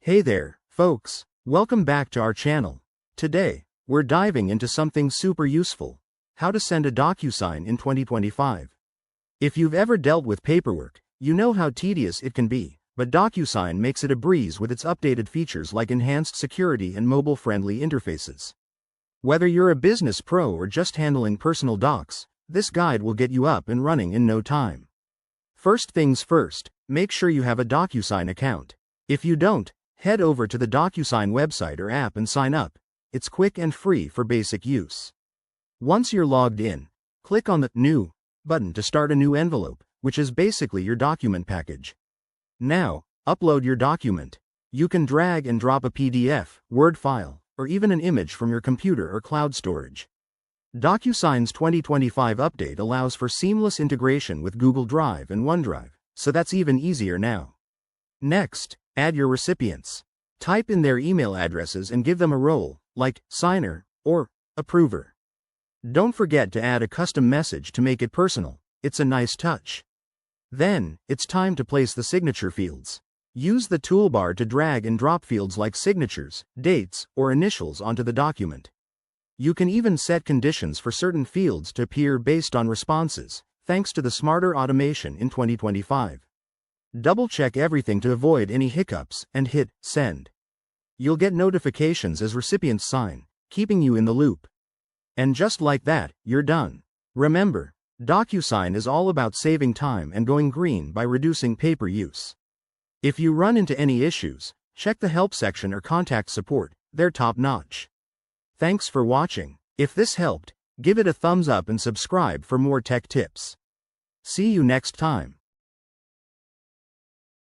Hey there, folks. Welcome back to our channel. Today, we're diving into something super useful: how to send a DocuSign in 2025. If you've ever dealt with paperwork, you know how tedious it can be, but DocuSign makes it a breeze with its updated features like enhanced security and mobile-friendly interfaces. Whether you're a business pro or just handling personal docs, this guide will get you up and running in no time. First things first, make sure you have a DocuSign account. If you don't, head over to the DocuSign website or app and sign up. It's quick and free for basic use. Once you're logged in, click on the New button to start a new envelope, which is basically your document package. Now, upload your document. You can drag and drop a PDF, Word file, or even an image from your computer or cloud storage. DocuSign's 2025 update allows for seamless integration with Google Drive and OneDrive, so that's even easier now. Next, add your recipients. Type in their email addresses and give them a role, like signer or approver. Don't forget to add a custom message to make it personal. It's a nice touch. Then, it's time to place the signature fields. Use the toolbar to drag and drop fields like signatures, dates, or initials onto the document. You can even set conditions for certain fields to appear based on responses, thanks to the smarter automation in 2025. Double-check everything to avoid any hiccups and hit Send. You'll get notifications as recipients sign, keeping you in the loop. And just like that, you're done. Remember, DocuSign is all about saving time and going green by reducing paper use. If you run into any issues, check the help section or contact support. They're top-notch. Thanks for watching. If this helped, give it a thumbs up and subscribe for more tech tips. See you next time.